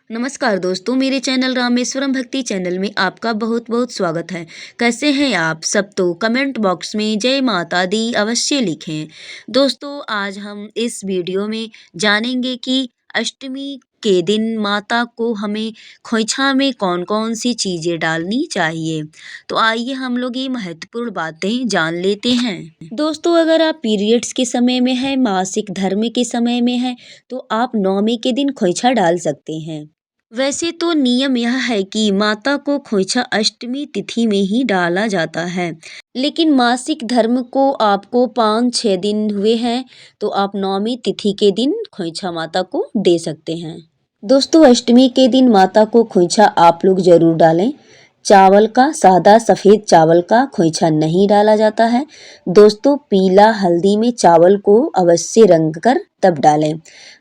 नमस्कार दोस्तों, मेरे चैनल रामेश्वरम भक्ति चैनल में आपका बहुत बहुत स्वागत है। कैसे हैं आप सब? तो कमेंट बॉक्स में जय माता दी अवश्य लिखें। दोस्तों, आज हम इस वीडियो में जानेंगे कि अष्टमी के दिन माता को हमें खोइछा में कौन कौन सी चीज़ें डालनी चाहिए। तो आइए हम लोग ये महत्वपूर्ण बातें जान लेते हैं। दोस्तों, अगर आप पीरियड्स के समय में हैं, मासिक धर्म के समय में हैं, तो आप नवमी के दिन खोइछा डाल सकते हैं। वैसे तो नियम यह है कि माता को खोइछा अष्टमी तिथि में ही डाला जाता है, लेकिन मासिक धर्म को आपको 5-6 दिन हुए हैं तो आप नौमी तिथि के दिन खोइछा माता को दे सकते हैं। दोस्तों, अष्टमी के दिन माता को खोइछा आप लोग जरूर डालें। चावल का, सादा सफ़ेद चावल का खोइछा नहीं डाला जाता है। दोस्तों, पीला हल्दी में चावल को अवश्य रंग कर तब डालें।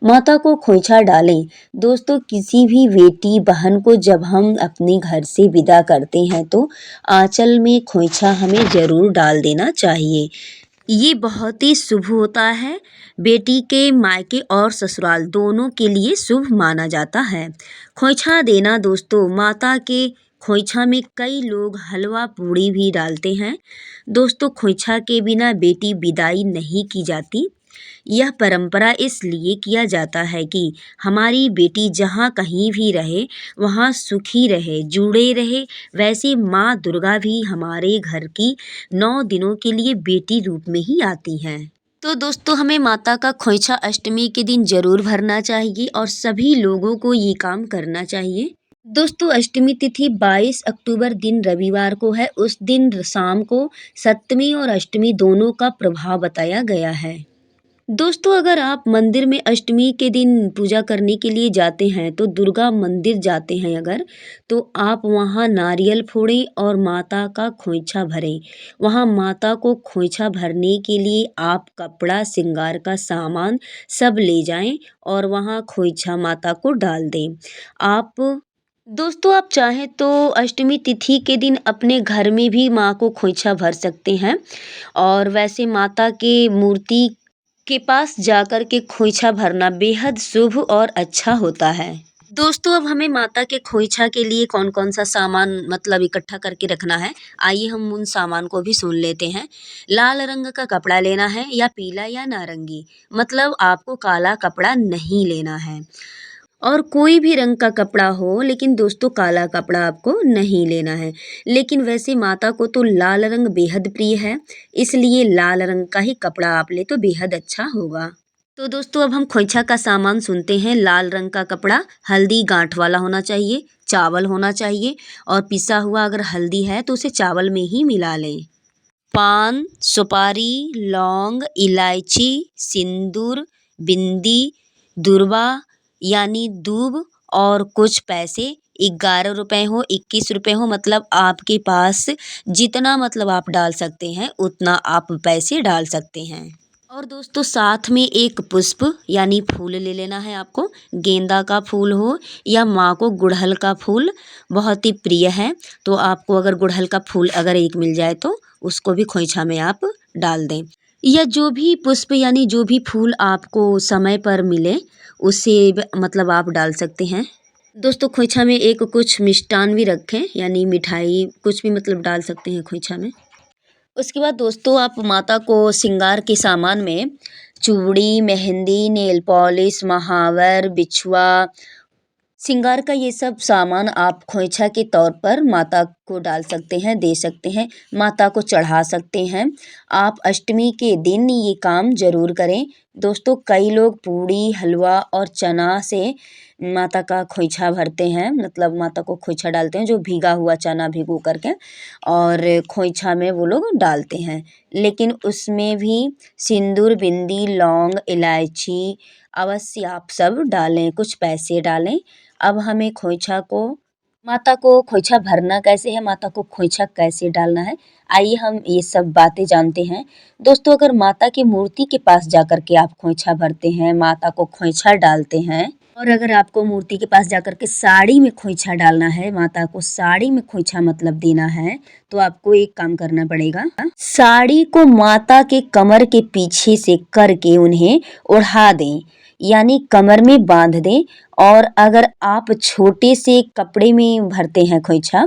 माता को खोइछा डालें। दोस्तों, किसी भी बेटी बहन को जब हम अपने घर से विदा करते हैं तो आंचल में खोइछा हमें ज़रूर डाल देना चाहिए। ये बहुत ही शुभ होता है। बेटी के मायके और ससुराल दोनों के लिए शुभ माना जाता है। खोइछा देना दोस्तों, माता के खोइछा में कई लोग हलवा पूड़ी भी डालते हैं। दोस्तों, खोइछा के बिना बेटी विदाई नहीं की जाती। यह परंपरा इसलिए किया जाता है कि हमारी बेटी जहाँ कहीं भी रहे वहाँ सुखी रहे, जुड़े रहे। वैसे माँ दुर्गा भी हमारे घर की 9 दिनों के लिए बेटी रूप में ही आती हैं। तो दोस्तों, हमें माता का खोइछा अष्टमी के दिन जरूर भरना चाहिए और सभी लोगों को ये काम करना चाहिए। दोस्तों, अष्टमी तिथि 22 अक्टूबर दिन रविवार को है। उस दिन शाम को सप्तमी और अष्टमी दोनों का प्रभाव बताया गया है। दोस्तों, अगर आप मंदिर में अष्टमी के दिन पूजा करने के लिए जाते हैं तो दुर्गा मंदिर जाते हैं अगर, तो आप वहाँ नारियल फोड़ें और माता का खोइछा भरें। वहाँ माता को खोइछा भरने के लिए आप कपड़ा, श्रृंगार का सामान सब ले जाएं और वहाँ खोइछा माता को डाल दें। आप चाहें तो अष्टमी तिथि के दिन अपने घर में भी माँ को खोइछा भर सकते हैं और वैसे माता के मूर्ति के पास जाकर के खोइछा भरना बेहद शुभ और अच्छा होता है। दोस्तों, अब हमें माता के खोइछा के लिए कौन कौन सा सामान इकट्ठा करके रखना है, आइए हम उन सामान को भी सुन लेते हैं। लाल रंग का कपड़ा लेना है या पीला या नारंगी, आपको काला कपड़ा नहीं लेना है। और कोई भी रंग का कपड़ा हो, लेकिन दोस्तों काला कपड़ा आपको नहीं लेना है। लेकिन वैसे माता को तो लाल रंग बेहद प्रिय है, इसलिए लाल रंग का ही कपड़ा आप ले तो बेहद अच्छा होगा। तो दोस्तों, अब हम खोइछा का सामान सुनते हैं। लाल रंग का कपड़ा, हल्दी गांठ वाला होना चाहिए, चावल होना चाहिए और पिसा हुआ अगर हल्दी है तो उसे चावल में ही मिला लें। पान, सुपारी, लौंग, इलायची, सिंदूर, बिंदी, दुर्वा यानी दूब और कुछ पैसे। 11 रुपए हो, 21 रुपए हो, आपके पास जितना आप डाल सकते हैं उतना आप पैसे डाल सकते हैं। और दोस्तों, साथ में एक पुष्प यानी फूल ले लेना है आपको। गेंदा का फूल हो या माँ को गुड़हल का फूल बहुत ही प्रिय है, तो आपको अगर गुड़हल का फूल अगर एक मिल जाए तो उसको भी खोइछा में आप डाल दें। या जो भी पुष्प यानी जो भी फूल आपको समय पर मिले उसे आप डाल सकते हैं। दोस्तों, खोइछा में एक कुछ मिष्ठान भी रखें, यानी मिठाई कुछ भी डाल सकते हैं खोइछा में। उसके बाद दोस्तों, आप माता को श्रृंगार के सामान में चूड़ी, मेहंदी, नेल पॉलिश, महावर, बिछुआ, श्रृंगार का ये सब सामान आप खोइछा के तौर पर माता को डाल सकते हैं, दे सकते हैं, माता को चढ़ा सकते हैं। आप अष्टमी के दिन ये काम ज़रूर करें। दोस्तों, कई लोग पूड़ी, हलवा और चना से माता का खोइछा भरते हैं, माता को खोइछा डालते हैं, जो भीगा हुआ चना भिगो करके और खोइछा में वो लोग डालते हैं। लेकिन उसमें भी सिंदूर, बिंदी, लौंग, इलायची अवश्य आप सब डालें, कुछ पैसे डालें। अब हमें माता को खोइछा भरना कैसे है, माता को खोइछा कैसे डालना है, आइए हम ये सब बातें जानते हैं। दोस्तों, अगर माता की मूर्ति के पास जाकर के आप खोइछा भरते हैं, माता को खोइछा डालते हैं, और अगर आपको मूर्ति के पास जाकर के साड़ी में खोइछा डालना है, माता को साड़ी में खोइछा देना है, तो आपको एक काम करना पड़ेगा। साड़ी को माता के कमर के पीछे से करके उन्हें ओढ़ा दें, यानी कमर में बांध दें। और अगर आप छोटे से कपड़े में भरते हैं खोइछा,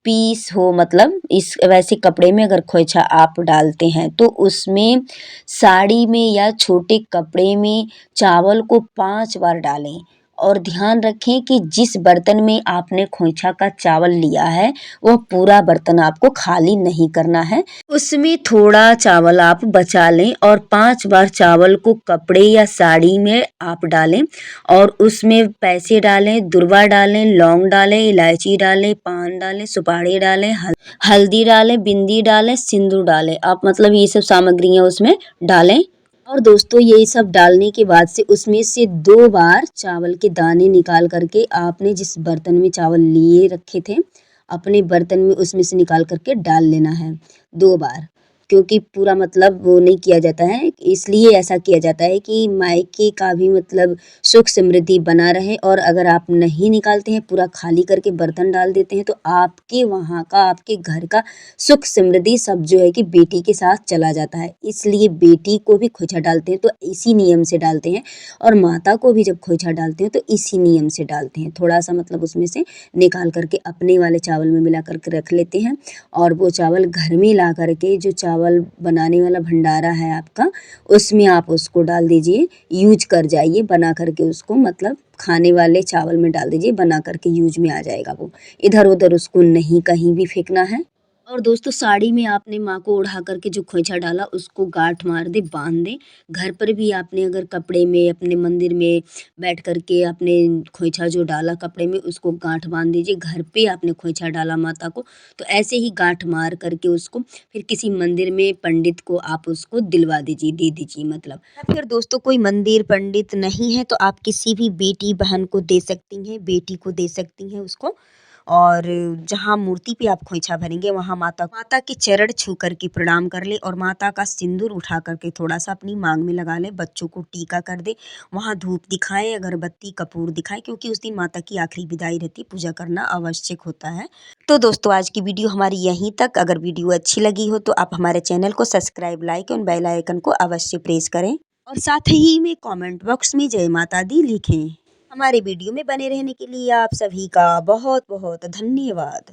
पीस हो मतलब इस वैसे कपड़े में अगर खोइछा आप डालते हैं तो उसमें साड़ी में या छोटे कपड़े में चावल को 5 बार डालें। और ध्यान रखें कि जिस बर्तन में आपने खोइछा का चावल लिया है वह पूरा बर्तन आपको खाली नहीं करना है। उसमें थोड़ा चावल आप बचा लें और 5 बार चावल को कपड़े या साड़ी में आप डालें और उसमें पैसे डालें, दुर्वा डालें, लौंग डालें, इलायची डालें, पान डालें, सुपारी डालें, हल्दी डालें, बिंदी डालें, सिंदूर डालें। आप मतलब ये सब सामग्रियाँ उसमें डालें। और दोस्तों ये सब डालने के बाद से उसमें से 2 बार चावल के दाने निकाल करके आपने जिस बर्तन में चावल लिए रखे थे अपने बर्तन में उसमें से निकाल करके डाल लेना है 2 बार। क्योंकि पूरा मतलब वो नहीं किया जाता है, इसलिए ऐसा किया जाता है कि मायके का भी मतलब सुख समृद्धि बना रहे। और अगर आप नहीं निकालते हैं, पूरा खाली करके बर्तन डाल देते हैं तो आपके वहाँ का, आपके घर का सुख समृद्धि सब जो है कि बेटी के साथ चला जाता है। इसलिए बेटी को भी खोइछा डालते हैं तो इसी नियम से डालते हैं और माता को भी जब खोइछा डालते हैं तो इसी नियम से डालते हैं। थोड़ा-सा मतलब उसमें से निकाल करके अपने वाले चावल में मिला करके रख लेते हैं और वो चावल घर में ला करके जो चावल बनाने वाला भंडारा है आपका, उसमें आप उसको डाल दीजिए, यूज़ कर जाइए बना करके उसको मतलब खाने वाले चावल में डाल दीजिए, बना करके यूज़ में आ जाएगा वो। इधर-उधर उसको नहीं कहीं भी फेंकना है। और दोस्तों साड़ी में आपने माँ को ओढ़ा करके जो खोइछा डाला उसको गाँठ मार दें, बाँध दें। घर पर भी आपने अगर कपड़े में अपने मंदिर में बैठ करके आपने खोइछा जो डाला कपड़े में उसको गाँठ बाँध दीजिए। घर पे आपने खोइछा डाला माता को तो ऐसे ही गाँठ मार करके उसको फिर किसी मंदिर में पंडित को आप उसको दिलवा दीजिए, दे दीजिए मतलब। या फिर दोस्तों कोई मंदिर पंडित नहीं है तो आप किसी भी बेटी बहन को दे सकती हैं, बेटी को दे सकती हैं उसको। और जहाँ मूर्ति पे आप खोइछा भरेंगे वहाँ माता के चरण छू करके प्रणाम कर लें और माता का सिंदूर उठा करके थोड़ा-सा अपनी माँग में लगा लें, बच्चों को टीका कर दें, वहाँ धूप दिखाएँ, अगरबत्ती, कपूर दिखाएँ क्योंकि उस दिन माता की आखिरी विदाई रहती है, पूजा करना आवश्यक होता है। तो दोस्तों आज की वीडियो हमारी यहीं तक। अगर वीडियो अच्छी लगी हो तो आप हमारे चैनल को सब्सक्राइब, लाइक और बेल आइकन को अवश्य प्रेस करें और साथ ही में कमेंट बॉक्स में जय माता दी लिखें। हमारे वीडियो में बने रहने के लिए आप सभी का बहुत बहुत धन्यवाद।